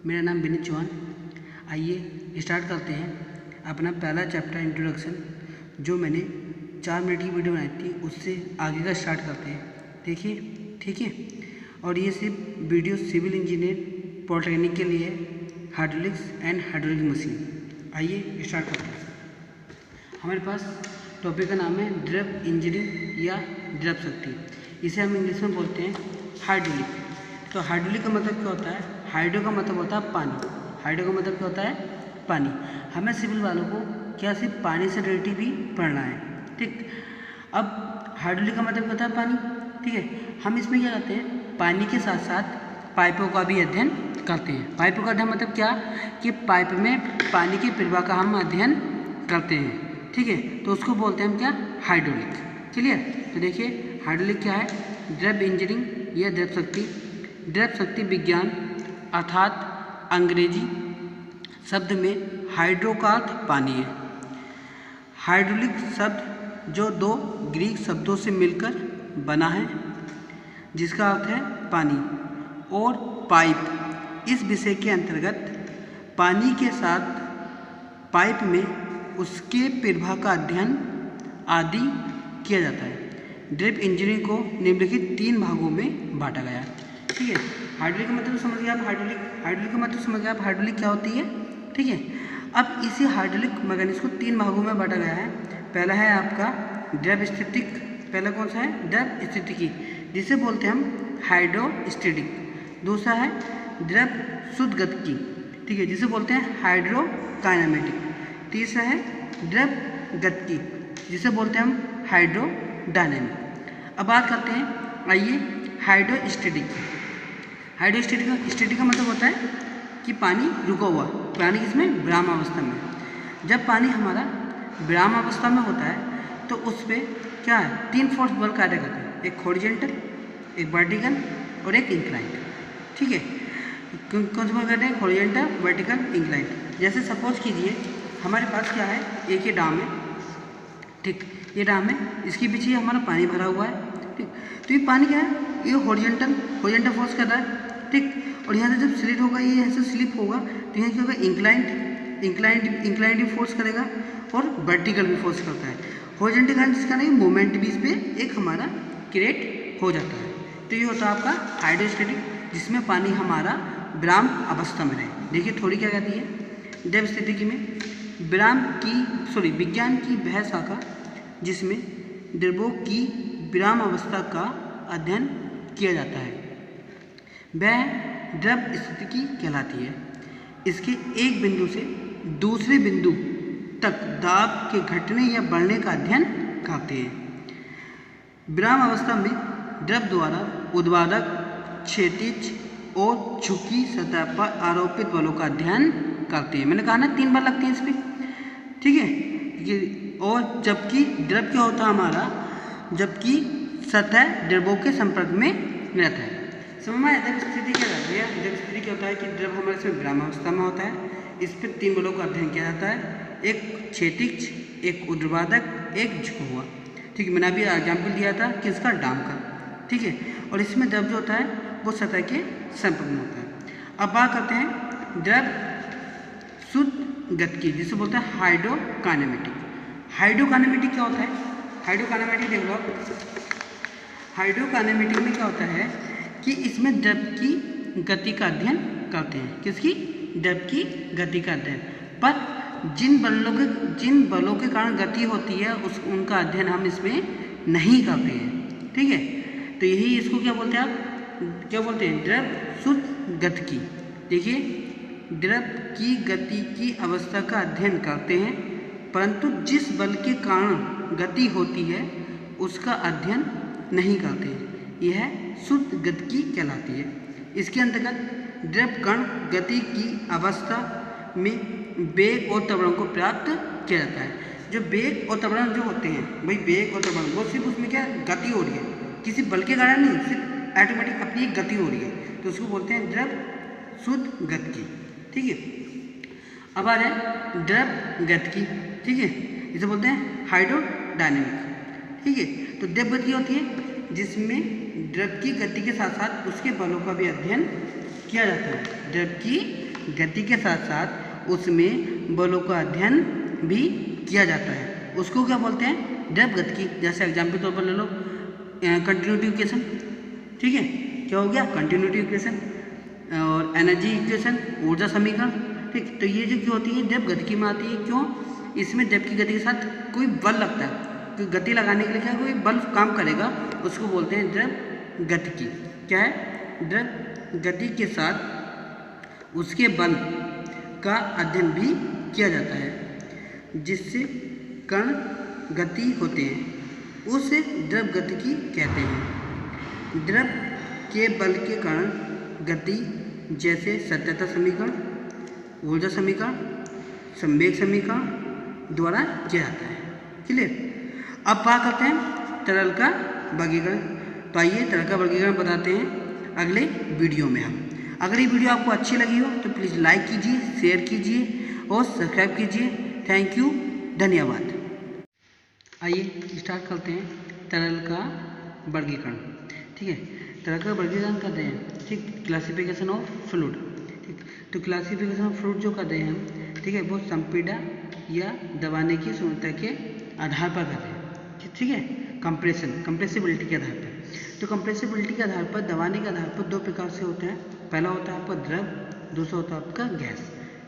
मेरा नाम विनीत चौहान। आइए स्टार्ट करते हैं अपना पहला चैप्टर इंट्रोडक्शन, जो मैंने 4 मिनट की वीडियो बनाई थी उससे आगे का स्टार्ट करते हैं। देखिए, ठीक है। और ये सिर्फ वीडियो सिविल इंजीनियर पॉलिटेक्निक के लिए है, हाइड्रोलिक्स एंड हाइड्रोलिक मशीन। आइए स्टार्ट करते हैं। हमारे पास टॉपिक का नाम है द्रव इंजीनियरिंग या द्रव शक्ति। इसे हम इंग्लिश में बोलते हैं हाइड्रोलिक। तो हाइड्रोलिक का मतलब क्या होता है? हाइड्रो का मतलब होता है पानी। हाइड्रो का मतलब क्या होता है? पानी। हमें सिविल वालों को क्या सिर्फ पानी से रिलेटेड भी पढ़ना है, ठीक। अब हाइड्रोलिक का मतलब क्या होता है? पानी, ठीक है। हम इसमें क्या करते हैं? पानी के साथ साथ पाइपों का भी अध्ययन करते हैं। पाइपों का अध्ययन मतलब क्या कि पाइप में पानी के प्रवाह का हम अध्ययन करते हैं, ठीक है। तो उसको बोलते हैं हम क्या? हाइड्रोलिक। क्लियर? तो देखिए हाइड्रोलिक क्या है? द्रव इंजीनियरिंग या द्रव शक्ति। द्रव शक्ति विज्ञान अर्थात अंग्रेजी शब्द में हाइड्रो का अर्थ पानी है। हाइड्रोलिक शब्द जो 2 ग्रीक शब्दों से मिलकर बना है, जिसका अर्थ है पानी और पाइप। इस विषय के अंतर्गत पानी के साथ पाइप में उसके प्रवाह का अध्ययन आदि किया जाता है। ड्रिप इंजीनियरिंग को निम्नलिखित 3 भागों में बांटा गया है, ठीक है। हाइड्रोलिक का मतलब समझ गए आप? हाइड्रोलिक का मतलब समझ गए आप? हाइड्रोलिक क्या होती है, ठीक है। अब इसी हाइड्रोलिक मैकेनिज्म को 3 भागों में बांटा गया है। पहला है आपका द्रव स्थितिक। पहला कौन सा है? द्रव स्थितिकी, जिसे बोलते हैं हम हाइड्रोस्टैटिक। दूसरा है द्रव शुद्ध गतिकी, ठीक है, जिसे बोलते हैं हाइड्रोकाइनेमेटिक। तीसरा है द्रव गतिकी, जिसे बोलते हैं हम हाइड्रोडायनेमिक। अब बात करते हैं, आइए हाइड्रोस्टैटिक। हाइड्रोस्टैटिक का मतलब होता है कि पानी रुका हुआ, पानी किसमें? विराम अवस्था में। जब पानी हमारा विराम अवस्था में होता है तो उस पर क्या है? 3 फोर्स बल कार्य करते हैं, एक हॉरिजॉन्टल, एक वर्टिकल और एक इंक्लाइंड, ठीक है। कौन से बल करते हैं? Horizontal, vertical, inclined. जैसे सपोज कीजिए हमारे पास क्या है? एक ये डाम है, ठीक, ये डाम है, इसके पीछे हमारा पानी भरा हुआ है, ठीक। तो ये पानी क्या है? ये हॉरिजॉन्टल फोर्स कर रहा है, ठीक। और यहाँ से जब स्लिप होगा, ये यहाँ से स्लिप होगा तो यहाँ क्या होगा? इंक्लाइंड भी फोर्स करेगा और वर्टिकल भी फोर्स करता है। हॉरिजॉन्टल कारण जिसका नहीं मोमेंट भी इस पर एक हमारा क्रिएट हो जाता है। तो ये होता है आपका हाइड्रोस्टैटिक, जिसमें पानी हमारा विराम अवस्था में रहे। देखिए थोड़ी क्या कहती है द्रव स्थितिकी में, विज्ञान की वह शाखा जिसमें द्रवों की विराम अवस्था का अध्ययन किया जाता है, वह द्रव स्थितिकी कहलाती है। इसके एक बिंदु से दूसरे बिंदु तक दाब के घटने या बढ़ने का अध्ययन करते हैं। विराम अवस्था में द्रव द्वारा उत्पादक क्षैतिज और झुकी सतह पर आरोपित बलों का अध्ययन करते हैं। मैंने कहा ना 3 बल लगते हैं इस पर, ठीक है। और जबकि द्रव क्या होता है हमारा? जबकि सतह द्रवों के संपर्क में रहता है। समझ में आया? द्रव स्थिति क्या रहती है? द्रव स्थिति क्या होता है कि द्रव हमारे इसमें विराम अवस्था में होता है, इस पर 3 बलों का अध्ययन किया जाता है, एक क्षैतिज, एक ऊर्ध्वाधर, एक झुका हुआ, ठीक है। मैंने अभी एग्जाम्पल दिया था किसका? डाम का, ठीक है। और इसमें द्रव जो होता है वो सतह के संपर्क में होता है। अब बात करते हैं द्रव शुद्ध गतिकी, जिसे बोलते हैं हाइड्रोकाइनेमेटिक। हाइड्रोकाइनेमेटिक क्या होता है? हाइड्रोकाइनेमेटिक देख लो। हाइड्रोकाइनेमेटिक में क्या होता है कि इसमें द्रव की गति का अध्ययन करते हैं। किसकी? द्रव की गति का अध्ययन। पर जिन बलों के कारण गति होती है उनका अध्ययन हम इसमें नहीं करते हैं, ठीक है। तो यही इसको क्या बोलते हैं आप? क्या बोलते हैं? द्रव शुद्ध गतिकी। देखिए द्रव की गति की अवस्था का अध्ययन करते हैं, परंतु जिस बल के कारण गति होती है उसका अध्ययन नहीं करते हैं। यह शुद्ध गतिकी कहलाती है। इसके अंतर्गत द्रव कण गति की अवस्था में वेग और त्वरण को प्राप्त किया जाता है। जो वेग और त्वरण जो होते हैं, भाई वेग और त्वरण वो सिर्फ उसमें क्या गति हो रही है, किसी बल के कारण नहीं, सिर्फ ऑटोमेटिक अपनी एक गति हो रही है, तो उसको बोलते हैं द्रव शुद्ध गतिकी, ठीक है। अब आ जाए द्रव गतिकी, ठीक है, इसे बोलते हैं हाइड्रोडायनेमिक, ठीक है। तो द्रव गति होती है जिसमें द्रव की गति के साथ साथ उसके बलों का भी अध्ययन किया जाता है। द्रव की गति के साथ साथ उसमें बलों का अध्ययन भी किया जाता है। उसको क्या बोलते हैं? द्रवगतिकी। जैसे एग्जाम्पल तौर पर ले लो कंटिन्यूटी इक्वेशन, ठीक है, क्या हो गया? कंटिन्यूटी इक्वेशन और एनर्जी इक्वेशन, ऊर्जा समीकरण, ठीक। तो ये जो क्यों होती है? द्रवगतिकी में आती है। क्यों? इसमें द्रव की गति के साथ कोई बल लगता है, तो गति लगाने के लिए क्या कोई बल काम करेगा, उसको बोलते हैं द्रवगतिकी। क्या है? द्रवगति के साथ उसके बल का अध्ययन भी किया जाता है, जिससे कण गति होते हैं, उसे द्रवगतिकी कहते हैं। द्रव के बल के कारण गति जैसे सत्यता समीकरण, ऊर्जा समीकरण, संवेग समीकरण द्वारा किया जाता है। क्लियर? अब बात करते हैं तरल का वर्गीकरण। तो आइए तरल का वर्गीकरण बताते हैं अगले वीडियो में हम। अगर ये वीडियो आपको अच्छी लगी हो तो प्लीज़ लाइक कीजिए, शेयर कीजिए और सब्सक्राइब कीजिए। थैंक यू, धन्यवाद। आइए स्टार्ट करते हैं तरल का वर्गीकरण। ठीक है, तरल का वर्गीकरण करते हैं, ठीक, क्लासिफिकेशन ऑफ फ्लूइड। ठीक, तो क्लासिफिकेशन ऑफ फ्लूइड जो करते हैं हम, ठीक है, वो संपीड़ा या दबाने की क्षमता के आधार पर करते हैं। ठीक है, कंप्रेसिबिलिटी के आधार पर। तो कंप्रेसिबिलिटी के आधार पर, दबाने के आधार पर दो प्रकार से होता है। पहला होता है आपका द्रव, दूसरा होता है आपका गैस।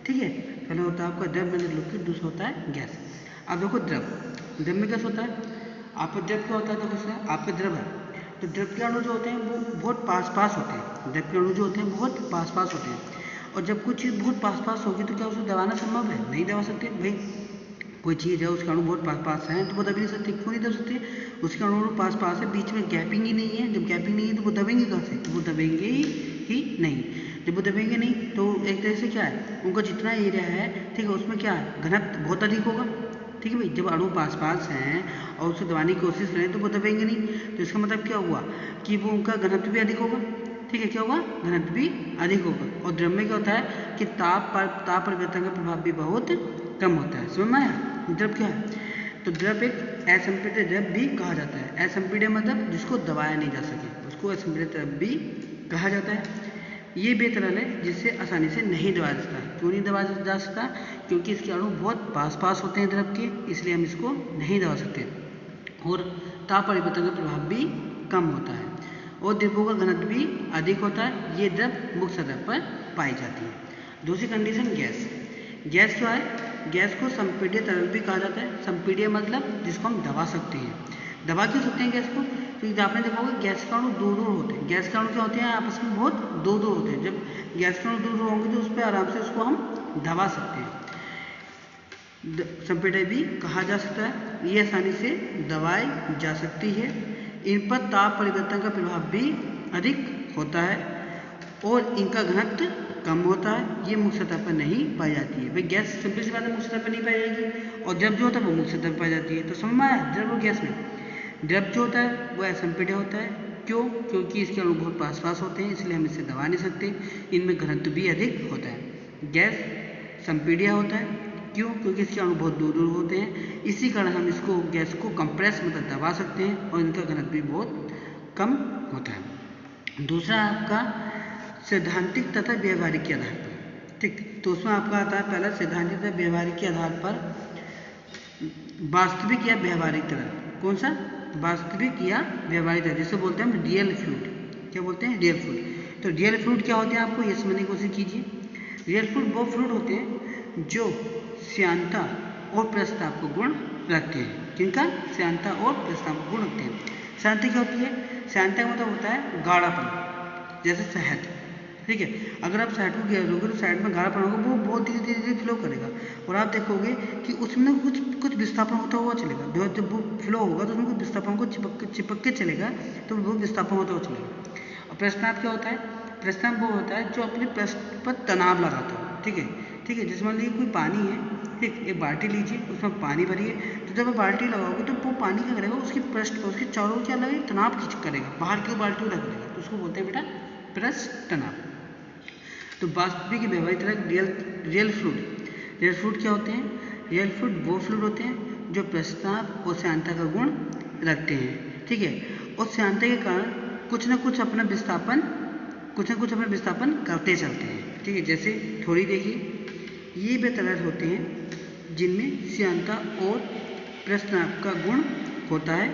ठीक है, पहला होता है आपका द्रव मतलब लिक्विड, दूसरा होता है गैस। अब देखो द्रव में कैसे होता है? आपका द्रव क्या होता है? देखो इसमें आपका द्रव है, तो द्रव के अणु जो होते हैं वो बहुत पास होते हैं। द्रव के अणु जो होते हैं बहुत पास होते हैं, और जब कुछ चीज़ बहुत पास होगी तो क्या उसे दबाना संभव है? नहीं दबा सकते भाई। कोई चीज़ है उसके अणु बहुत पास है तो वो दब नहीं सकते। क्यों नहीं दब सकते? उसके अणु पास है, बीच में गैपिंग ही नहीं है। जब गैपिंग नहीं है तो वो दबेंगे कहाँ से? तो वो दबेंगे ही नहीं। जब वो दबेंगे नहीं तो एक तरह से क्या है, उनका जितना एरिया है, ठीक है, उसमें क्या है, घनत्व बहुत अधिक होगा। ठीक है भाई, जब अणु पास हैं और उसे दबाने की कोशिश करें तो वो दबेंगे नहीं। तो इसका मतलब क्या हुआ कि वो उनका घनत्व भी अधिक होगा। ठीक है, क्या होगा? घनत्व भी अधिक होगा। और द्रव में क्या होता है कि ताप परिवर्तन का प्रभाव भी बहुत कम होता है। समझ में आया? द्रव क्या है? तो द्रव एक असंपीड्य द्रव भी कहा जाता है। असंपीड्य मतलब जिसको दबाया नहीं जा सके, उसको असंपीड्य द्रव भी कहा जाता है। ये वे तरल है जिससे आसानी से नहीं दबाया जाता। क्यों नहीं दबाया जा सकता? क्योंकि इसके अणु बहुत पास होते हैं द्रव के, इसलिए हम इसको नहीं दबा सकते। और ताप परिवर्तन का प्रभाव भी कम होता है, और द्रवों का घनत्व भी अधिक होता है। ये द्रव मुक्त सतह पर पाई जाती है। दूसरी कंडीशन गैस। गैस क्या है? गैस को संपीड्य तरल भी कहा जाता है। संपीड्य मतलब जिसको हम दबा सकते हैं। दबा क्यों सकते हैं गैस को? क्योंकि आपने देखा होगा गैस के अणु दूर होते हैं। गैस के अणु क्या होते हैं? आपस में बहुत दूर होते हैं। जब गैस के अणु दूर होंगे तो उस पर आराम से उसको हम दबा सकते हैं। संपीड्य भी कहा जा सकता है। ये आसानी से दबाई जा सकती है। इन पर ताप परिवर्तन का प्रभाव भी अधिक होता है और इनका घनत्व कम होता है। ये मुक्त सतह पर नहीं पाई जाती है। भाई गैस सिंपल सी बात है, मुक्त सतह पर नहीं पाई जाएगी, और द्रव जो होता है वो मुक्त सतह पर पाई जाती है। तो समझ में आया? द्रव और गैस में द्रव जो होता है वो असंपीड्य होता है। क्यों? क्योंकि इसके अणु बहुत पास होते हैं, इसलिए हम इसे दबा नहीं सकते। इनमें घनत्व भी अधिक होता है। गैस संपीड्य होता है। क्यों? क्योंकि इसके अणु बहुत दूर होते हैं, इसी कारण हम इसको गैस को कंप्रेस मतलब दबा सकते हैं, और इनका घनत्व भी बहुत कम होता है। दूसरा आपका सैद्धांतिक तथा व्यवहारिक के आधार पर। ठीक, तो उसमें आपका आता है पहला सैद्धांतिक तथा व्यवहारिक के आधार पर वास्तविक या व्यवहारिक तरल। कौन सा? वास्तविक या व्यवहारिक तरल, जिसे बोलते हैं हम रियल फ्लूइड। क्या बोलते हैं? Real fluid. तो रियल फ्लूइड क्या होते हैं? आपको ये समझने की कोशिश कीजिए। रियल फ्लूइड वो फ्लूइड होते हैं जो श्यानता और प्रस्ताव को गुण रखते हैं। किनका? श्यानता और प्रस्ताव को गुण रखते हैं। श्यानता क्या होती है? श्यानता का मतलब होता है गाढ़ापन, जैसे शहद। ठीक है, अगर आप शहद को गिरोगे तो शहद में गाढ़ापन होगा, वो बहुत धीरे फ्लो करेगा, और आप देखोगे कि उसमें कुछ विस्थापन होता हुआ चलेगा। जब वो फ्लो होगा तो उसमें कुछ विस्थापन को चिपक के चलेगा, तो वो विस्थापन होता हुआ चलेगा। और प्रस्ताव क्या होता है? प्रस्ताव वो होता है जो अपने पृष्ठ पर तनाव लगाता हो। ठीक है, जैसे मान लीजिए कोई पानी है, ठीक, एक बाल्टी लीजिए, उसमें पानी भरिए, तो जब आप बाल्टी लगाओगे तो वो पानी क्या करेगा, उसकी पृष्ठ पर, उसके चारों क्या लगेगा, तनाव खींच करेगा, बाहर की बाल्टी रख देगा, तो उसको बोलते हैं बेटा पृष्ठ तनाव। तो वास्तविक व्यवहारिक तरल रियल फ्लूइड क्या होते हैं? रियल फ्लूइड वो फ्लूइड होते हैं जो प्रस्ताव और श्यानता का गुण रखते हैं। ठीक है, और श्यानता के कारण कुछ न कुछ अपना विस्थापन कुछ ना कुछ अपना विस्थापन करते चलते हैं। ठीक है, जैसे थोड़ी देखिए, ये वे तरल होते हैं जिनमें श्यानता और प्रस्थानाप का गुण होता है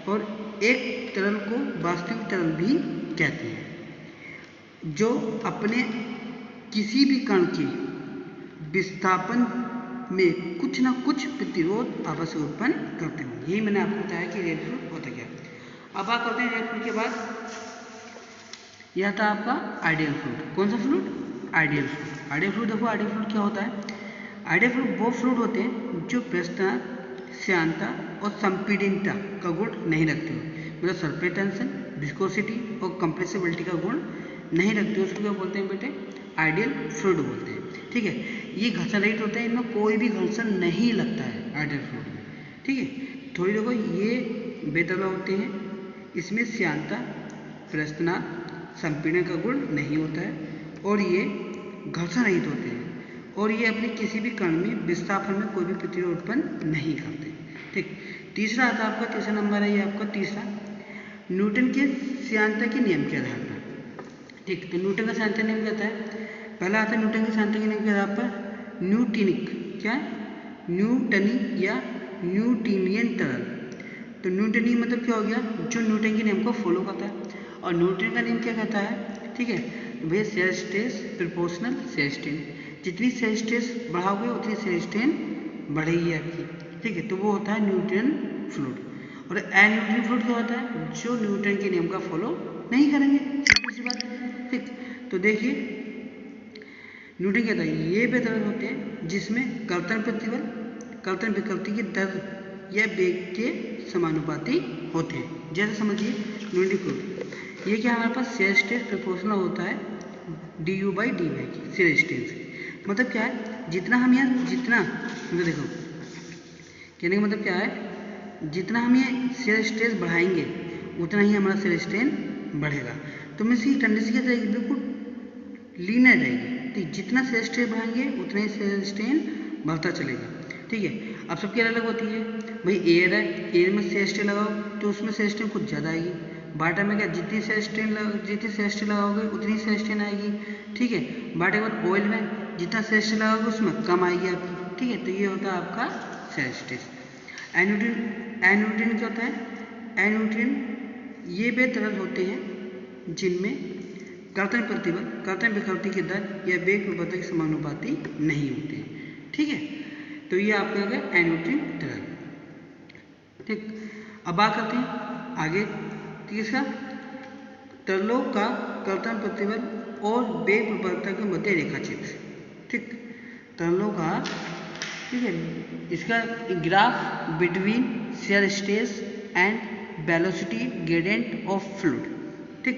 और एक तरल को वास्तविक तरल भी कहते हैं, जो अपने किसी भी कण के विस्थापन में कुछ ना कुछ प्रतिरोध अवश्य उत्पन्न करते हैं। यही मैंने आपको बताया कि रेड फ्लूइड होता क्या। अब बात करते हैं रेड फ्लूइड के बाद, यह था आपका आइडियल फ्लूइड। कौन सा fluid? Ideal fluid. Ideal fluid देखो, आइडियल फ्लूइड क्या होता है? आइडियल फ्लूइड वो फ्लूइड होते हैं जो प्रस्थानाप, श्यानता और संपीड़नता का गुण नहीं रखते हो, मतलब सरफेस टेंशन, विस्कोसिटी और कंप्रेसिबिलिटी का गुण नहीं रखते हो, उसको क्या बोलते हैं बेटे? आइडियल फ्लूइड बोलते हैं। ठीक है, ये घर्षण रहित होते हैं, इनमें कोई भी घर्षण नहीं लगता है आइडियल फ्लूइड में। ठीक है, थोड़ी देखो, ये बेतरल होते हैं, इसमें श्यानता, प्रस्थानाप, संपीड़न का गुण नहीं होता है और ये घर्षण रहित होते हैं और ये अपने किसी भी कण में विस्थापन में कोई भी प्रतिरोध उत्पन्न नहीं करते। ठीक, तीसरा आता है आपका, तीसरा नंबर है ये आपका तीसरा, न्यूटन के श्यानता के नियम के आधार पर। ठीक, तो न्यूटन का श्यानता नियम क्या होता है? पहला आता है न्यूटन के श्यानता के नियम के आधार पर न्यूटनिक, क्या है? न्यूटनी या न्यूटनियन तरल। तो न्यूटनी मतलब क्या हो गया? जो न्यूटन के नियम को फॉलो करता है। और न्यूटन का नियम क्या कहता है? ठीक है, भैया shear stress proportional shear strain, जितनी शेयर स्ट्रेस बढ़ाओगे उतनी शेयर स्ट्रेन बढ़ेगी आपकी। ठीक है, तो वो होता है न्यूटन फ्लूइड। और अन्यूटन फ्लूइड क्या होता है? जो न्यूटन के नियम का फॉलो नहीं करेंगे, सिंपल सी बात। ठीक, तो देखिए न्यूटन कहता है ये वे तरल होते हैं जिसमें कर्तन प्रतिबल कर्तन विकृति की दर या वेग के समानुपाती होते हैं। जैसे समझिए न्यूटन फ्लूइड, ये क्या हमारे पास शेयर स्ट्रेस प्रोपोर्शनल होता है du/dy की शेयर स्ट्रेस। मतलब क्या है? जितना हम यहाँ मतलब देखो कहने का मतलब क्या है? जितना हम ये शेयर स्ट्रेस बढ़ाएंगे उतना ही हमारा शेयर स्ट्रेन बढ़ेगा। तो मैं इसकी टेंडेंसी क्या रहेगी? बिल्कुल लीनियर रहेगी। तो जितना शेयर स्ट्रेस बढ़ाएंगे उतना ही शेयर स्ट्रेन बढ़ता चलेगा। ठीक है, अब सबकी अलग होती है। भाई एयर है, एयर में शेयर स्ट्रेन लगाओ तो उसमें शेयर स्ट्रेन कुछ ज़्यादा आएगी। वाटर में क्या, जितनी शेयर स्ट्रेन लगाओगे उतनी शेयर स्ट्रेन आएगी। ठीक है, वाटर के बाद ऑयल में जितना शेयर स्ट्रेन लगाओगे उसमें कम आएगी आपकी। ठीक है, तो ये होता है आपका शेयर स्ट्रेस। एन्यूट्रिन क्या होता है? एन्यूट्रिन ये वे तरल होते हैं जिनमें कर्तन प्रतिबल, कर्तन विकृति की दर या वेग प्रवृत्ति के समानुपाती नहीं होते हैं। ठीक है, तो ये आपका हो गया एन्यूट्रिन तरल। ठीक, अब बात करते हैं आगे तीसरा, तरलों का कर्तन प्रतिबल और वेग प्रवृत्ति के मध्य रेखा चित्र। ठीक, तरलों का, ठीक है, इसका graph between shear stress and velocity gradient of fluid. ठीक,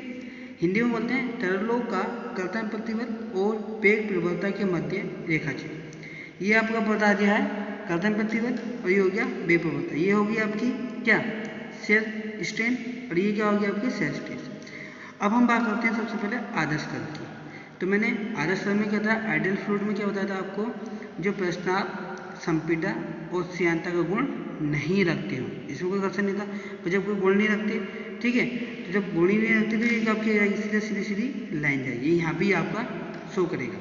हिंदी में बोलते हैं तरलों का कर्तन प्रतिबल और वेग प्रवृत्ति के मध्य रेखा चित्र। ये आपका बता दिया है कर्तन प्रतिबल और ये हो गया वेग प्रवृत्ति। ये होगी आपकी क्या? शेयर स्ट्रेन और ये क्या होगी आपकी शेयर स्ट्रेस। अब हम बात करते हैं सबसे पहले आदर्श तरल की। तो मैंने आदर्श तरल में क्या था, आइडियल फ्लूइड में क्या बताया था आपको? जो प्रस्थानाप, संपीड़न और श्यानता का गुण नहीं रखते हो, इसमें कोई घर्षण नहीं था। तो जब कोई गुण नहीं रखते, ठीक है, तो जब गुण ही नहीं रखते तो ये आपकी जाएगी सीधी सीधी लाइन जाएगी, यहाँ भी आपका शो करेगा।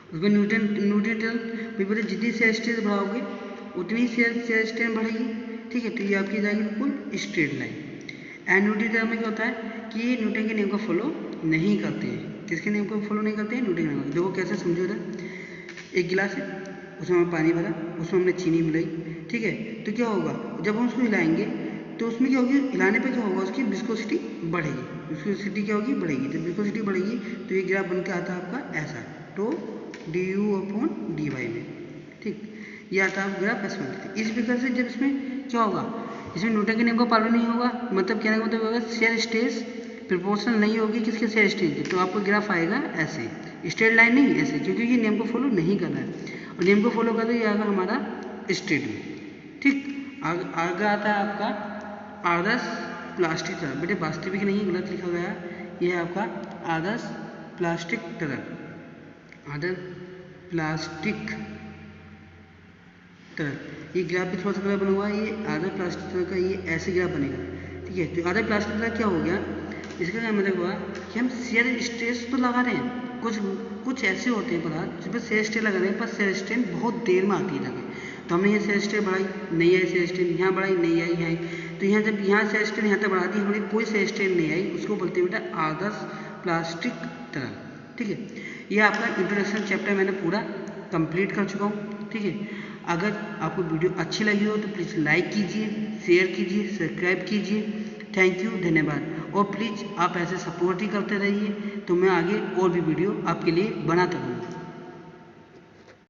उसमें न्यूटन तरल भी बोले जितनी शेयर स्ट्रेस बढ़ाओगे उतनी शेयर स्ट्रेन बढ़ेगी। ठीक है, तो ये आपकी जाएगी बिल्कुल स्ट्रेट लाइन। एन्यूटन तरल में क्या होता है कि ये न्यूटन के नियम को फॉलो नहीं करते हैं। किसके नियम को फॉलो नहीं करते हैं? न्यूटन के नियम को। देखो कैसे समझो इधर, एक गिलास है, उसमें हमने पानी भरा, उसमें हमने चीनी मिलाई। ठीक है, तो क्या होगा जब हम उसको हिलाएंगे तो उसमें क्या होगी? हिलाने पे क्या होगा? उसकी विस्कोसिटी बढ़ेगी। विस्कोसिटी क्या होगी? बढ़ेगी। जब विस्कोसिटी बढ़ेगी तो ये ग्राफ बन के आता है आपका ऐसा, तो du/dy में। ठीक, ये आता है ग्राफ ऐसा बनता है। इस प्रकार से जब इसमें क्या होगा, इसमें न्यूटन के नियम का पालन नहीं होगा, मतलब कहने का मतलब होगा शेयर स्ट्रेस प्रोपोर्शनल नहीं होगी किसके? शेयर स्ट्रेस की। तो आपको ग्राफ आएगा ऐसे, स्ट्रेट लाइन नहीं ऐसे, क्योंकि ये नियम को फॉलो नहीं कर रहा है। और नियम को फॉलो करते ये आएगा हमारा स्ट्रेट में। ठीक, आगे आता है आपका आदर्श प्लास्टिक तरल। बेटे वास्तविक नहीं, गलत लिखा गया, ये है आपका आदर्श प्लास्टिक तरल। आदर्श प्लास्टिक तरल, ये ग्राफ भी थोड़ा सा गलत बना हुआ है। ये आदर्श प्लास्टिक तरल का ये ऐसे ग्राफ बनेगा। ठीक है, तो आदर्श प्लास्टिक तरल क्या हो गया इसका क्या मतलब हुआ कि हम शेयर स्ट्रेस तो लगा रहे हैं, कुछ ऐसे होते हैं पदार्थ जिस पर शेयर स्ट्रेन लगा रहे हैं, पर शेयर स्ट्रेन बहुत देर में आती है लगे। तो हमने ये शेयर स्ट्रेन बढ़ाई, नहीं आई शेयर स्ट्रेन, यहाँ बढ़ाई, नहीं आई, यहाँ आई। तो यहाँ जब यहाँ शेयर स्ट्रेन यहाँ तक बढ़ा दी, हमारी कोई शेयर स्ट्रेन नहीं आई, उसको बोलते हैं बेटा आदर्श प्लास्टिक तरल। ठीक है, ये आपका इंट्रोडक्शन चैप्टर मैंने पूरा कंप्लीट कर चुका हूँ। ठीक है, अगर आपको वीडियो अच्छी लगी हो तो प्लीज़ लाइक कीजिए, शेयर कीजिए, सब्सक्राइब कीजिए। थैंक यू, धन्यवाद। और प्लीज़ आप ऐसे सपोर्ट ही करते रहिए, तो मैं आगे और भी वीडियो आपके लिए बनाता रहूँगा।